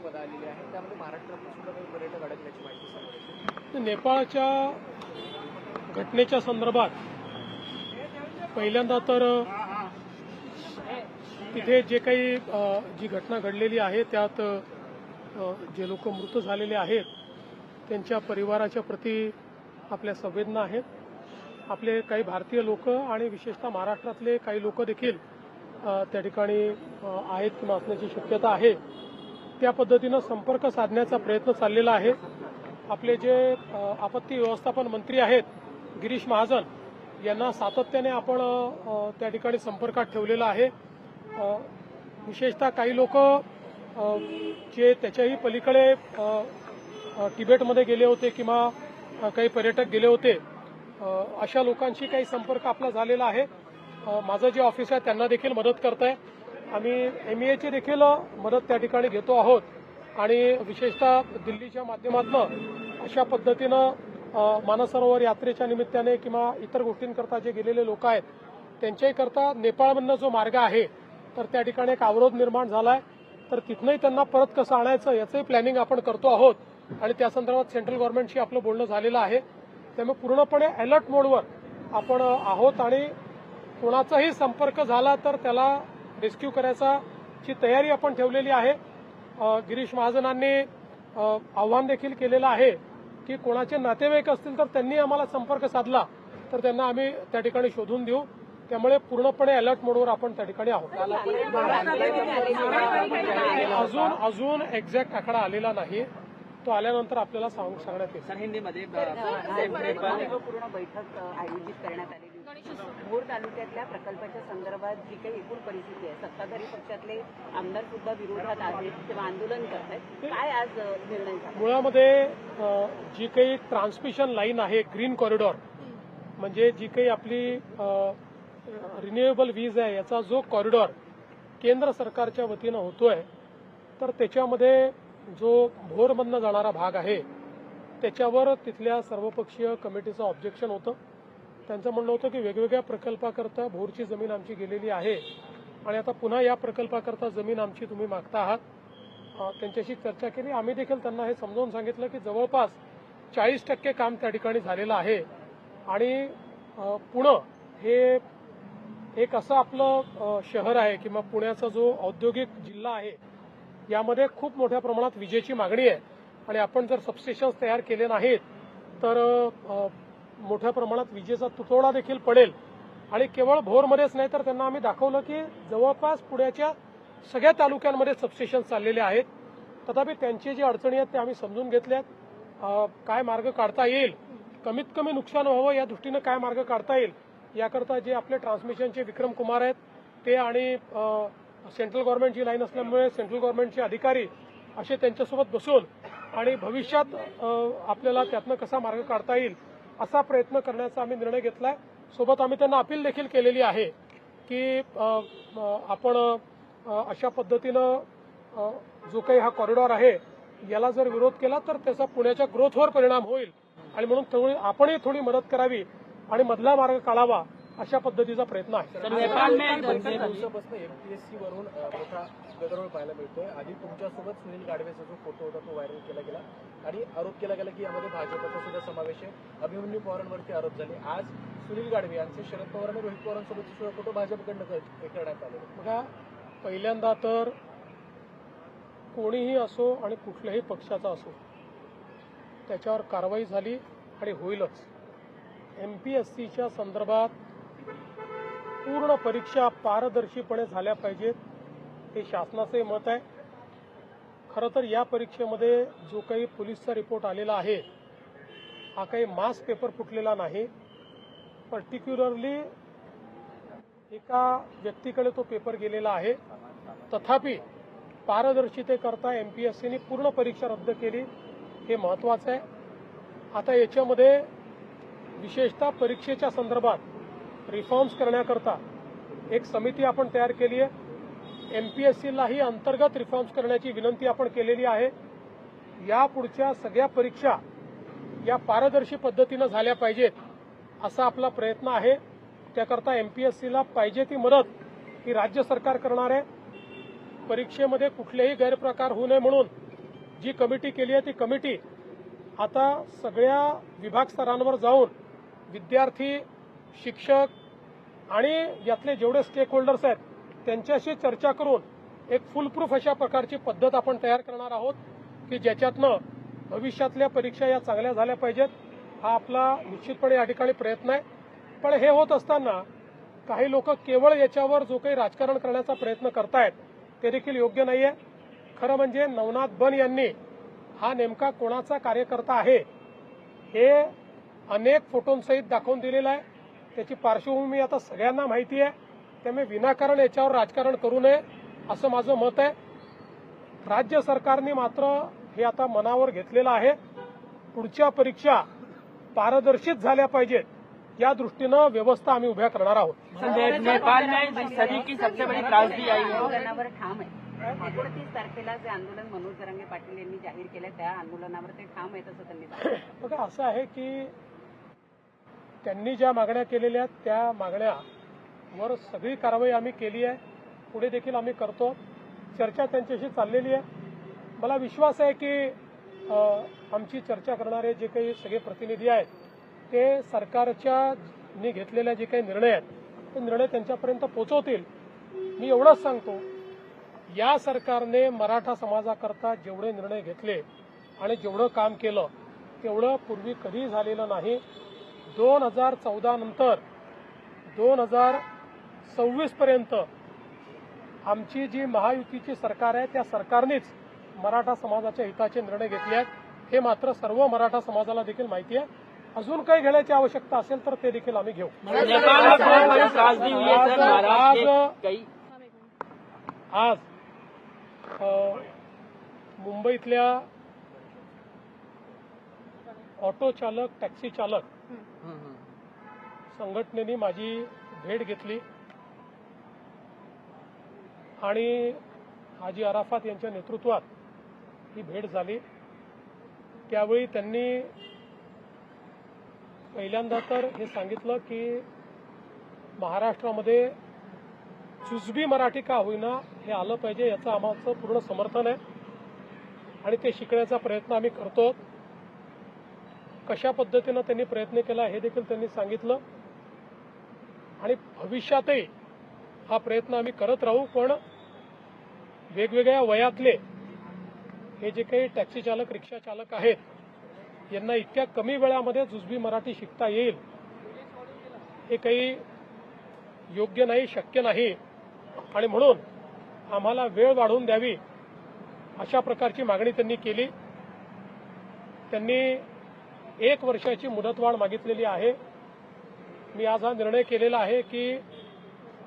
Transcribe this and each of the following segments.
पद आलेली आहे, त्यामध्ये महाराष्ट्रातून सुद्धा काही पर्यटक अडकल्याची माहिती समोर येते. नेपाळच्या घटनेच्या संदर्भात पहिल्यांदा तर तिथे जे काही जी घटना घडलेली आहे त्यात जे लोक मृत झालेले आहेत त्यांच्या परिवाराच्या प्रती आपल्या संवेदना आहेत. आपले काही भारतीय लोक आणि विशेषतः महाराष्ट्रातले काही लोक देखील त्या ठिकाणी आहेत किंवा असण्याची शक्यता आहे. त्या पद्धतीनं संपर्क साधण्याचा प्रयत्न चाललेला आहे. आपले जे आपत्ती व्यवस्थापन मंत्री आहेत गिरीश महाजन यांना सातत्याने आपण त्या ठिकाणी संपर्कात ठेवलेला आहे. विशेषतः काही लोक जे त्याच्याही पलीकडे तिबेटमध्ये गेले होते किंवा काही पर्यटक गेले होते अशा लोकांशी काही संपर्क आपला झालेला आहे. माझं जे ऑफिस आहे त्यांना देखील मदत करताय. आम्ही MEAची देखील मदत त्या ठिकाणी घेतो आहोत आणि विशेषतः दिल्लीच्या माध्यमातून अशा पद्धतीनं मानसरोवर यात्रेच्या निमित्ताने किंवा इतर गोष्टींकरता जे गेलेले लोक आहेत त्यांच्याही करता नेपाळमधनं जो मार्ग आहे तर त्या ठिकाणी एक अवरोध निर्माण झालाय. तर तिथनंही त्यांना परत कसं आणायचं याचंही प्लॅनिंग आपण करतो आहोत आणि त्या संदर्भात सेंट्रल गव्हर्नमेंटशी आपलं बोलणं झालेलं आहे. त्यामुळे पूर्णपणे अलर्ट मोडवर आपण आहोत आणि कोणाचाही संपर्क झाला तर त्याला रेस्क्यू करायची तयारी आपण ठेवलेली आहे. गिरीश महाजनांनी आव्हान देखील केलेलं आहे की कोणाचे नातेवाईक असतील तर त्यांनी आम्हाला संपर्क साधला तर त्यांना आम्ही त्या ठिकाणी शोधून देऊ. त्यामुळे पूर्णपणे अलर्ट मोडवर आपण त्या ठिकाणी आहोत. अजून एक्झॅक्ट आकडा आलेला नाही. तो आल्यानंतर आपल्याला सांगण्यात येईल. सर हिंदीमध्ये पूर्ण बैठक आयोजित करण्यात आलेली होती. भोर तालुक्यातल्या प्रकल्पाच्या संदर्भात जी काही एकूण परिस्थिती आहे सत्ताधारी पक्षातले आमदार सुद्धा विरोधात आहेत किंवा आंदोलन करत आहेत. काय आज निर्णय झाला? मुळामध्ये जी काही ट्रान्समिशन लाईन आहे ग्रीन कॉरिडॉर म्हणजे जी काही आपली रिन्युएबल वीज आहे याचा जो कॉरिडॉर केंद्र सरकारच्या वतीनं होतोय तर त्याच्यामध्ये जो भोरमधनं जाणारा भाग आहे त्याच्यावर तिथल्या सर्वपक्षीय कमिटीचं ऑब्जेक्शन होतं. त्यांचं म्हणणं होतं की वेगवेगळ्या प्रकल्पाकरता भोरची जमीन आमची गेलेली आहे आणि आता पुन्हा या प्रकल्पाकरता जमीन आमची तुम्ही मागता आहात. त्यांच्याशी चर्चा केली. आम्ही देखील त्यांना हे समजावून सांगितलं की जवळपास 40% काम त्या ठिकाणी झालेलं आहे आणि पुणे हे एक असं आपलं शहर आहे किंवा पुण्याचा जो औद्योगिक जिल्हा आहे यामध्ये खूप मोठ्या प्रमाणात विजेची मागणी आहे आणि आपण जर सबस्टेशन्स तयार केले नाहीत तर मोठ्या प्रमाणात विजेचा तुटवडा देखील पडेल. आणि केवळ भोरमध्येच नाही तर त्यांना आम्ही दाखवलं की जवळपास पुण्याच्या सगळ्या तालुक्यांमध्ये सबस्टेशन्स चाललेले आहेत. तथापि त्यांची जी अडचणी आहेत त्या आम्ही समजून घेतल्यात. काय मार्ग काढता येईल कमीत कमी नुकसान व्हावं या दृष्टीनं काय मार्ग काढता येईल याकरता जे आपले ट्रान्समिशनचे विक्रम कुमार आहेत ते आणि सेंट्रल गव्हर्नमेंटची लाईन असल्यामुळे सेंट्रल गव्हर्नमेंटचे अधिकारी असे त्यांच्यासोबत बसून आणि भविष्यात आपल्याला त्यातनं कसा मार्ग काढता येईल असा प्रयत्न करण्याचा आम्ही निर्णय घेतलाय. सोबत आम्ही त्यांना अपील देखील केलेली आहे की आपण अशा पद्धतीनं जो काही हा कॉरिडॉर आहे याला जर विरोध केला तर त्याचा पुण्याच्या ग्रोथवर परिणाम होईल आणि म्हणून आपणही थोडी मदत करावी आणि मधला मार्ग काढावा अशा पद्धतीचा प्रयत्न आहे. दिवसापासून MPSC वरून मोठा गदारोळ पाहायला मिळतोय. आधी तुमच्यासोबत सुनील गाढवेचा जो फोटो होता तो व्हायरल केला गेला आणि आरोप केला गेला की यामध्ये भाजपचा सुद्धा समावेश आहे. अभिमन्यू पवारांवरती आरोप झाले. आज सुनील गाढवे यांचे शरद पवार आणि रोहित पवारांसोबतचे सुद्धा फोटो भाजपकडनं करण्यात आले. बघा पहिल्यांदा तर कोणीही असो आणि कुठल्याही पक्षाचा असो त्याच्यावर कारवाई झाली आणि होईलच. MPSCच्या संदर्भात पूर्ण परीक्षा पारदर्शीपणे झाल्या पाहिजेत हे शासनाचे मत आहे. खरं तर या परीक्षेमध्ये जो काही पोलीसचा रिपोर्ट आलेला आहे हा काही मास पेपर फुटलेला नाही. पर्टिक्युलरली एका व्यक्तीकडे तो पेपर गेलेला आहे. तथापि पारदर्शितेकरता MPSCने पूर्ण परीक्षा रद्द केली हे महत्वाचं आहे. आता याच्यामध्ये विशेषतः परीक्षेच्या संदर्भात रिफॉर्म्स करण्याकरता एक समिती आपण तयार केली आहे. MPSCलाही अंतर्गत रिफॉर्म्स करण्याची विनंती आपण केलेली आहे. यापुढच्या सगळ्या परीक्षा या पारदर्शी पद्धतीनं झाल्या पाहिजेत असा आपला प्रयत्न आहे. त्याकरता MPSCला पाहिजे ती मदत ही राज्य सरकार करणार आहे. परीक्षेमध्ये कुठलेही गैरप्रकार होऊ नये म्हणून जी कमिटी केली आहे ती कमिटी आता सगळ्या विभाग स्तरांवर जाऊन विद्यार्थी, शिक्षक आणि यातले जेवढे स्टेक होल्डर्स आहेत त्यांच्याशी चर्चा करून एक फुलप्रूफ अशा प्रकारची पद्धत आपण तयार करणार आहोत की ज्याच्यातनं भविष्यातल्या परीक्षा या चांगल्या झाल्या पाहिजेत. हा आपला निश्चितपणे या ठिकाणी प्रयत्न आहे. पण हे होत असताना काही लोक केवळ याच्यावर जो काही राजकारण करण्याचा प्रयत्न करतायत ते देखील योग्य नाहीये. खरं म्हणजे नवनाथ बन यांनी हा नेमका कोणाचा कार्यकर्ता आहे हे अनेक फोटोंसहित दाखवून दिलेलं आहे. त्याची पार्श्वभूमी आता सगळ्यांना माहिती आहे. त्यामुळे विनाकारण याच्यावर राजकारण करू नये असं माझं मत आहे. राज्य सरकारने मात्र हे आता मनावर घेतलेलं आहे. पुढच्या परीक्षा पारदर्शित झाल्या पाहिजेत या दृष्टीनं व्यवस्था आम्ही उभ्या करणार आहोत. नेपाल में सदी की सबसे बड़ी त्रासदी आई है. आंदोलनावर ठाम आहे. 29 तारखेला जे आंदोलन मनोज जरांगे पाटील यांनी जाहीर केलं त्या आंदोलनावर ते ठाम आहेत असं त्यांनी सांगितलं. बघा असं आहे की त्यांनी ज्या मागण्या केलेल्या आहेत त्या मागण्यावर सगळी कारवाई आम्ही केली आहे. पुढे देखील आम्ही करतो. चर्चा त्यांच्याशी चाललेली आहे. मला विश्वास आहे की आमची चर्चा करणारे जे काही सगळे प्रतिनिधी आहेत ते सरकारच्या घेतलेल्या जे काही निर्णय आहेत ते निर्णय त्यांच्यापर्यंत पोहोचवतील. मी एवढंच सांगतो, या सरकारने मराठा समाजाकरता जेवढे निर्णय घेतले आणि जेवढं काम केलं तेवढं पूर्वी कधीही झालेलं नाही. 2014 नंतर 2026 पर्यंत आमची जी महायुतीची सरकार आहे त्या सरकारनेच मराठा समाजाच्या हिताचे निर्णय घेतले आहेत. हे मात्र सर्व मराठा समाजाला देखील माहिती आहे. अजून काही घेण्याची आवश्यकता असेल तर ते देखील आम्ही घेऊ. नेपाल में बहुत बड़ी त्रासदी हुई है सर. महाराष्ट्र के कई आज मुंबईतल्या ऑटो चालक, टॅक्सी चालक संघटनेने माझी भेट घेतली आणि हाजी अराफात यांच्या नेतृत्वात ही भेट झाली. त्यावेळी त्यांनी पहिल्यांदा तर हे सांगितलं की महाराष्ट्रामध्ये जुजबी मराठी का होईना हे आलं पाहिजे, याचं आमचं पूर्ण समर्थन आहे आणि ते शिकण्याचा प्रयत्न आम्ही करतो. कशा पद्धतीनं त्यांनी प्रयत्न केला हे देखील त्यांनी सांगितलं आणि भविष्यातही हा प्रयत्न आम्ही करत राहू. पण वेगवेगळ्या वयातले हे जे काही टॅक्सी चालक, रिक्षा चालक आहेत यांना इतक्या कमी वेळामध्ये जुजबी मराठी शिकता येईल हे काही योग्य नाही, शक्य नाही आणि म्हणून आम्हाला वेळ वाढवून द्यावी अशा प्रकारची मागणी त्यांनी केली. त्यांनी 1 वर्षाची मुदतवाढ मागितलेली आहे. मी आज हा निर्णय केलेला आहे की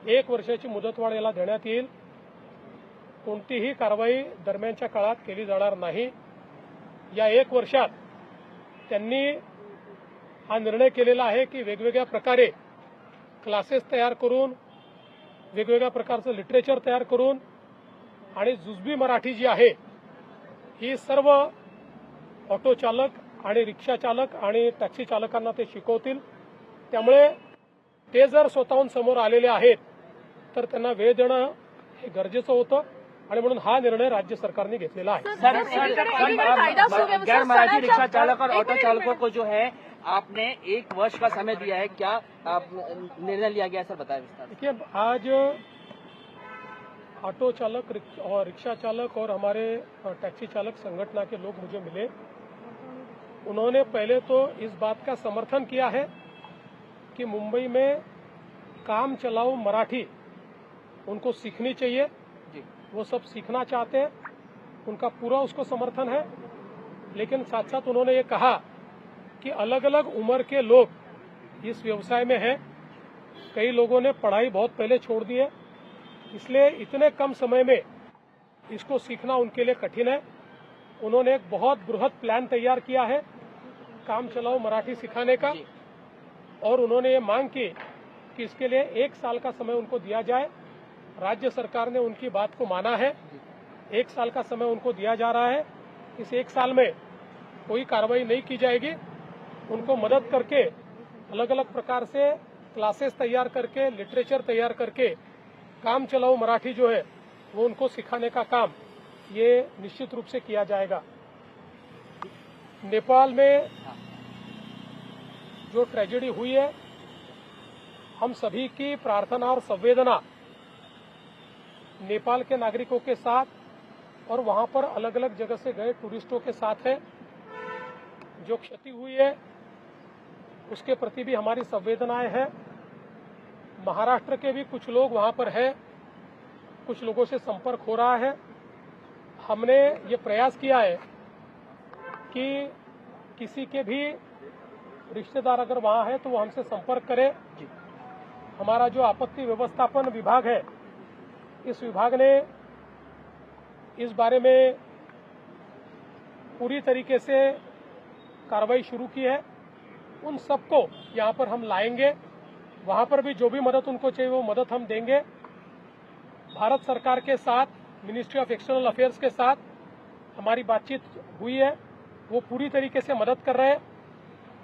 1 वर्षाची मुदतवाढ याला देण्यात येईल. कोणतीही कारवाई दरम्यानच्या काळात केली जाणार नाही. या 1 वर्षात त्यांनी हा निर्णय केलेला आहे की वेगवेगळ्या प्रकारे क्लासेस तयार करून, वेगवेगळ्या प्रकारचं लिटरेचर तयार करून आणि जुजबी मराठी जी आहे ही सर्व ऑटो चालक आणि रिक्षा चालक आणि टॅक्सी चालकांना ते शिकवतील. त्यामुळे ते जर स्वतःहून समोर आलेले आहेत तर त्यांना वेळ देणं हे गरजेचं होतं आणि म्हणून हा निर्णय राज्य सरकारने घेतलेला आहे. गैर मराठी रिक्शा चालक और ऑटो चालकों को जो है आपने 1 वर्ष का समय दिया है, क्या निर्णय लिया गया सर, बताएं विस्तार. देखिए, आज ऑटो चालक और रिक्शा चालक और हमारे टैक्सी चालक संगठन के लोग मुझे मिले. उन्होंने पहले तो इस बात का समर्थन किया है कि मुंबई में काम चलाओ मराठी उनको सीखनी चाहिए. वो सब सीखना चाहते हैं, उनका पूरा उसको समर्थन है. लेकिन साथ साथ उन्होंने ये कहा कि अलग अलग उम्र के लोग इस व्यवसाय में हैं. कई लोगों ने पढ़ाई बहुत पहले छोड़ दी है, इसलिए इतने कम समय में इसको सीखना उनके लिए कठिन है. उन्होंने एक बहुत बृहद प्लान तैयार किया है काम चलाओ मराठी सिखाने का और उन्होंने ये मांग की कि इसके लिए 1 साल का समय उनको दिया जाए. राज्य सरकार ने उनकी बात को माना है. 1 साल का समय उनको दिया जा रहा है. इस 1 साल में कोई कार्रवाई नहीं की जाएगी. उनको मदद करके अलग अलग प्रकार से क्लासेस तैयार करके, लिटरेचर तैयार करके काम चलाओ मराठी जो है वो उनको सिखाने का काम ये निश्चित रूप से किया जाएगा. नेपाल में जो ट्रेजेडी हुई है, हम सभी की प्रार्थना और संवेदना नेपाल के नागरिकों के साथ और वहां पर अलग अलग जगह से गए टूरिस्टों के साथ है। जो क्षति हुई है उसके प्रति भी हमारी संवेदनाएं हैं। महाराष्ट्र के भी कुछ लोग वहां पर हैं, कुछ लोगों से संपर्क हो रहा है। हमने ये प्रयास किया है कि किसी के भी रिश्तेदार अगर वहां है तो वो हमसे संपर्क करे। हमारा जो आपत्ति व्यवस्थापन विभाग है, इस विभाग ने इस बारे में पूरी तरीके से कार्रवाई शुरू की है। उन सबको यहां पर हम लाएंगे, वहां पर भी जो भी मदद उनको चाहिए वो मदद हम देंगे। भारत सरकार के साथ, मिनिस्ट्री ऑफ एक्सटर्नल अफेयर्स के साथ हमारी बातचीत हुई है, वो पूरी तरीके से मदद कर रहे हैं।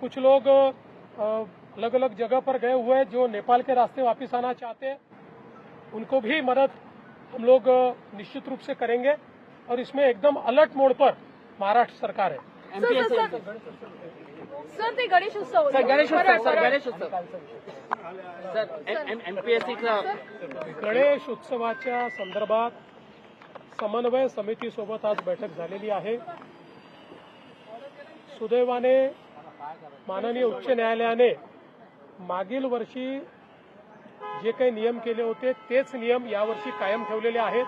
कुछ लोग अलग अलग जगह पर गए हुए हैं जो नेपाल के रास्ते वापस आना चाहते हैं, उनको भी मदद हम लोग निश्चित रूप से करेंगे। और इसमें एकदम अलर्ट मोड पर महाराष्ट्र सरकार है। सर ते गणेशोत्सव एमपीएससी गणेश उत्सवाच्या संदर्भात समन्वय समितीसोबत आज बैठक झालेली आहे। सुदैवाने माननीय उच्च न्यायालयाने मागील वर्षी जे काही नियम केले होते तेच नियम यावर्षी कायम ठेवलेले आहेत।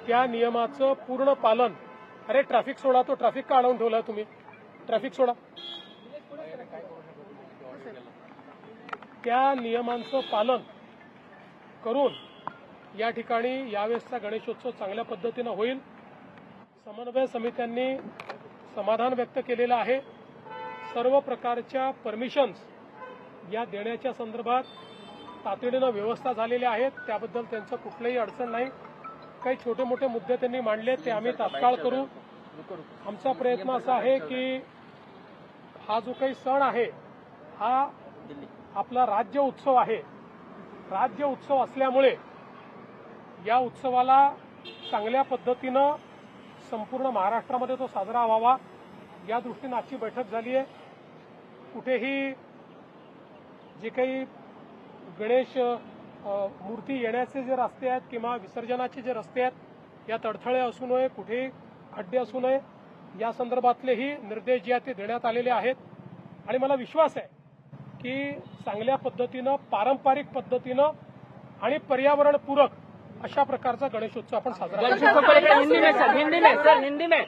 त्या नियमाचं पूर्ण पालन, अरे ट्रॅफिक सोडा, तो ट्रॅफिक का अडवून ठेवला तुम्ही? ट्रॅफिक सोडा। त्या नियमांचं पालन करून या ठिकाणी यावेळेसचा गणेशोत्सव चांगल्या पद्धतीनं होईल। समन्वय समित्यांनी समाधान व्यक्त केलेलं आहे। सर्व प्रकारच्या परमिशन्स या देण्याच्या संदर्भात तातडीनं व्यवस्था झालेल्या आहेत, त्याबद्दल त्यांचं कुठलंही अडचण नाही। काही छोटे मोठे मुद्दे त्यांनी मांडले ते आम्ही तात्काळ करू। आमचा प्रयत्न असा आहे की हा जो काही सण आहे हा आपला राज्य उत्सव आहे। राज्य उत्सव असल्यामुळे या उत्सवाला चांगल्या पद्धतीनं संपूर्ण महाराष्ट्रामध्ये तो साजरा व्हावा या दृष्टीने आजची बैठक झाली आहे। कुठेही जे काही गणेश मूर्ती येण्याचे जे रस्ते आहेत किंवा विसर्जनाचे जे रस्ते आहेत यात अडथळे असू नये, कुठेही खड्डे असू नये, या संदर्भातलेही निर्देश जे आहेत ते देण्यात आलेले आहेत। आणि मला विश्वास आहे की चांगल्या पद्धतीनं, पारंपरिक पद्धतीनं आणि पर्यावरणपूरक अशा प्रकारचा गणेशोत्सव आपण साजरा करू। हिंदी में